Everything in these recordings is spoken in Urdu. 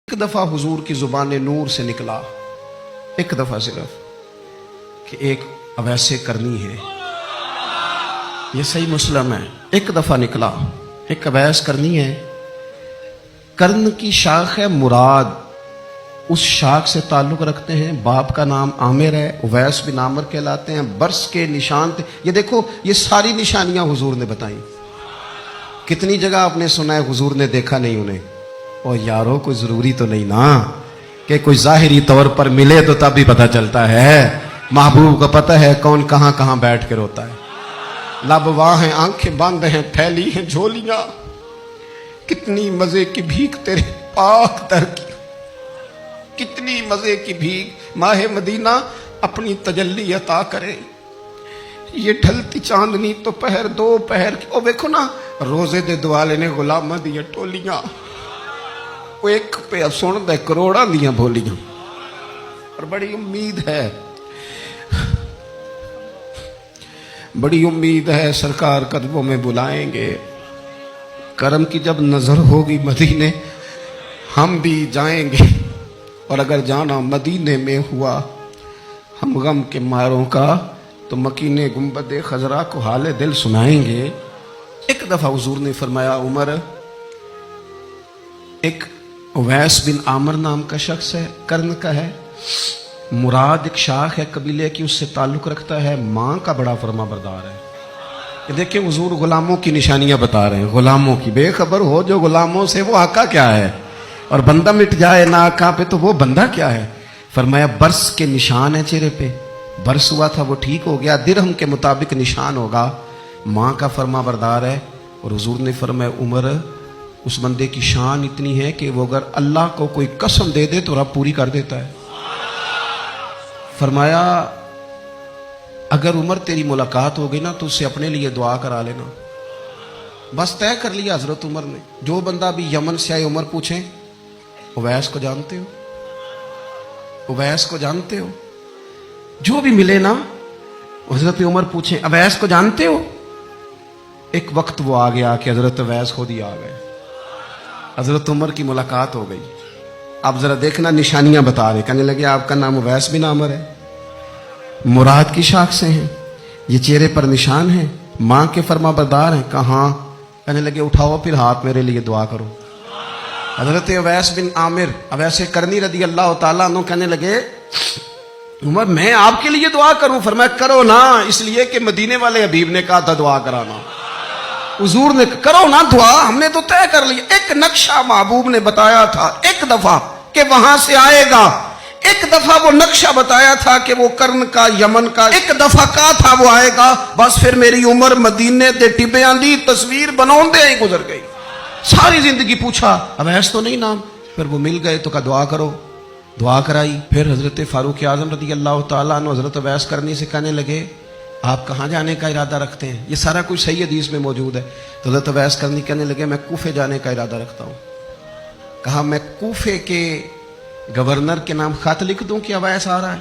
ایک دفعہ حضور کی زبان نور سے نکلا، ایک دفعہ صرف، کہ ایک اویسے کرنی ہے، یہ صحیح مسلم ہے، ایک دفعہ نکلا، ایک اویس کرنی ہے۔ کرن کی شاخ ہے مراد، اس شاخ سے تعلق رکھتے ہیں، باپ کا نام عامر ہے، اویس بن عامر کہلاتے ہیں، برس کے نشان تھے۔ یہ دیکھو یہ ساری نشانیاں حضور نے بتائیں۔ کتنی جگہ آپ نے سنا ہے حضور نے دیکھا نہیں انہیں، اور یارو کوئی ضروری تو نہیں نا کہ کوئی ظاہری طور پر ملے تو تب بھی پتہ چلتا ہے۔ محبوب کو پتہ ہے کون کہاں کہاں بیٹھ کے روتا ہے۔ لب واہ ہیں، آنکھیں بند ہیں، پھیلی ہیں جھولیاں، کتنی مزے کی بھیک تیرے پاک در کی، کتنی مزے کی بھیک ماہ مدینہ اپنی تجلی عطا کرے۔ یہ ڈھلتی چاندنی تو پہر دو پہر کی، او دیکھو نا روزے دے دوالے نے غلامہ دیا ٹولیاں، وہ ایک پہ سن دے کروڑاں دیاں بولیاں، اور بڑی امید ہے، بڑی امید ہے سرکار قدموں میں بلائیں گے۔ کرم کی جب نظر ہوگی مدینے ہم بھی جائیں گے، اور اگر جانا مدینے میں ہوا ہم غم کے ماروں کا تو مکینے گنبد خضرا کو حال دل سنائیں گے۔ ایک دفعہ حضور نے فرمایا عمر، ایک اویس بن عامر نام کا شخص ہے، کرن کا ہے، مراد ایک شاخ ہے قبیلے کی، اس سے تعلق رکھتا ہے، ماں کا بڑا فرما بردار ہے۔ یہ دیکھیں حضور غلاموں کی نشانیاں بتا رہے ہیں، غلاموں کی، بے خبر ہو جو غلاموں سے وہ آقا کیا ہے، اور بندہ مٹ جائے نہ آقا پہ تو وہ بندہ کیا ہے۔ فرمایا برس کے نشان ہے چہرے پہ، برس ہوا تھا وہ ٹھیک ہو گیا، درہم کے مطابق نشان ہوگا، ماں کا فرما بردار ہے۔ اور حضور نے فرمایا عمر، اس بندے کی شان اتنی ہے کہ وہ اگر اللہ کو کوئی قسم دے دے تو رب پوری کر دیتا ہے۔ فرمایا اگر عمر تیری ملاقات ہو گئی نا تو اس سے اپنے لیے دعا کرا لینا۔ بس طے کر لیا حضرت عمر نے۔ جو بندہ بھی یمن سے آئے عمر پوچھیں اویس کو جانتے ہو، اویس کو جانتے ہو، جو بھی ملے نا حضرت عمر پوچھیں اویس کو جانتے ہو۔ ایک وقت وہ آ گیا کہ حضرت اویس خود ہی آ گئے، حضرت عمر کی ملاقات ہو گئی۔ آپ ذرا دیکھنا نشانیاں بتا رہے، کہنے لگے آپ کا نام اویس بن عامر ہے، مراد کی شاخ سے ہیں، یہ چہرے پر نشان ہیں، ماں کے فرما بردار ہیں۔ کہاں؟ کہنے لگے اٹھاؤ پھر ہاتھ میرے لیے دعا کرو۔ حضرت اویس بن عامر اویس کرنی رضی اللہ تعالیٰ عنہ کہنے لگے عمر میں آپ کے لیے دعا کروں؟ فرمایا کرو نا، اس لیے کہ مدینے والے حبیب نے کہا تھا دعا کرانا۔ حضور نے کرو نا دعا، ہم نے تو طے کر لیا۔ ایک نقشہ محبوب نے بتایا تھا ایک دفعہ کہ وہاں سے آئے گا، ایک دفعہ وہ نقشہ بتایا تھا کہ وہ کرن کا یمن کا، ایک دفعہ کہا تھا وہ آئے گا۔ بس پھر میری عمر مدینے دے ٹبیاں دی تصویر بناؤندے ہی گزر گئی۔ ساری زندگی پوچھا اویس تو نہیں نام، پھر وہ مل گئے تو کہا دعا کرو، دعا کرائی۔ پھر حضرت فاروق اعظم رضی اللہ تعالیٰ عنہ حضرت اویس کرنی سے کہنے لگے آپ کہاں جانے کا ارادہ رکھتے ہیں؟ یہ سارا کچھ صحیح حدیث میں موجود ہے۔ تو حضرت اویس کرنی کہنے لگے میں کوفے جانے کا ارادہ رکھتا ہوں۔ کہا میں کوفے کے گورنر کے نام خط لکھ دوں کہ اویس آ رہا ہے؟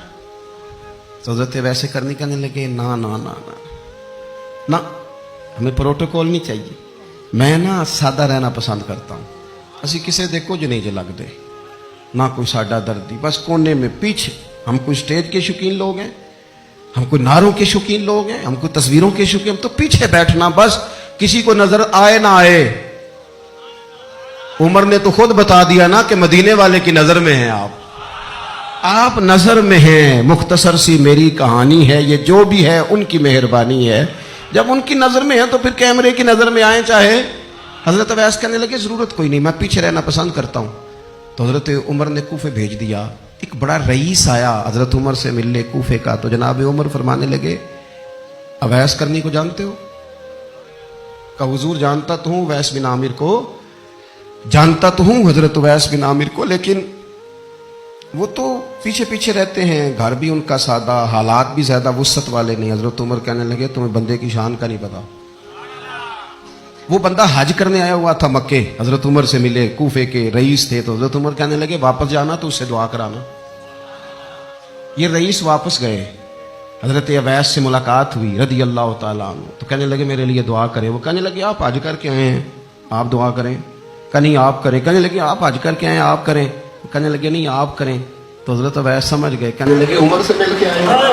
تو حضرت اویس کرنی کہنے لگے نا نا نا نا نا، ہمیں پروٹوکول نہیں چاہیے، میں نا سادہ رہنا پسند کرتا ہوں، اسی کسے دے کچھ نہیں جو لگ دے، نہ کوئی ساڈا دردی، بس کونے میں پیچھے۔ ہم کوئی سٹیج کے شوقین لوگ ہیں، ہم کوئی نعروں کے شوقین لوگ ہیں، ہم کوئی تصویروں کے شوقین، ہم تو پیچھے بیٹھنا، بس کسی کو نظر آئے نہ آئے۔ عمر نے تو خود بتا دیا نا کہ مدینے والے کی نظر میں ہیں آپ نظر میں ہیں۔ مختصر سی میری کہانی ہے، یہ جو بھی ہے ان کی مہربانی ہے، جب ان کی نظر میں ہے تو پھر کیمرے کی نظر میں آئیں چاہے۔ حضرت اویس کہنے لگے ضرورت کوئی نہیں، میں پیچھے رہنا پسند کرتا ہوں۔ تو حضرت عمر نے کوفے بھیج دیا، ایک بڑا رئیس آیا حضرت عمر سے ملنے کوفے کا، تو جناب عمر فرمانے لگے اویس کرنی کو جانتے ہو؟ کہ حضور جانتا تو ہوں اویس بن عامر کو، جانتا تو ہوں حضرت اویس بن عامر کو، لیکن وہ تو پیچھے پیچھے رہتے ہیں، گھر بھی ان کا سادہ، حالات بھی زیادہ وسعت والے نہیں۔ حضرت عمر کہنے لگے تمہیں بندے کی شان کا نہیں پتا۔ وہ بندہ حج کرنے آیا ہوا تھا مکے، حضرت عمر سے ملے، کوفے کے رئیس تھے، تو حضرت عمر کہنے لگے واپس جانا تو اس سے دعا کرانا۔ یہ رئیس واپس گئے، حضرت اویس سے ملاقات ہوئی رضی اللہ تعالیٰ عنہ، تو کہنے لگے میرے لیے دعا کریں۔ وہ کہنے لگے آپ حج کر کے آئے ہیں، آپ دعا کریں۔ کہ نہیں آپ کریں، کہنے لگے آپ حج کر کے آئے آپ کریں۔ کہنے لگے نہیں آپ کریں. تو حضرت اویس سمجھ گئے, کہنے لگے عمر سے مل کے آئے.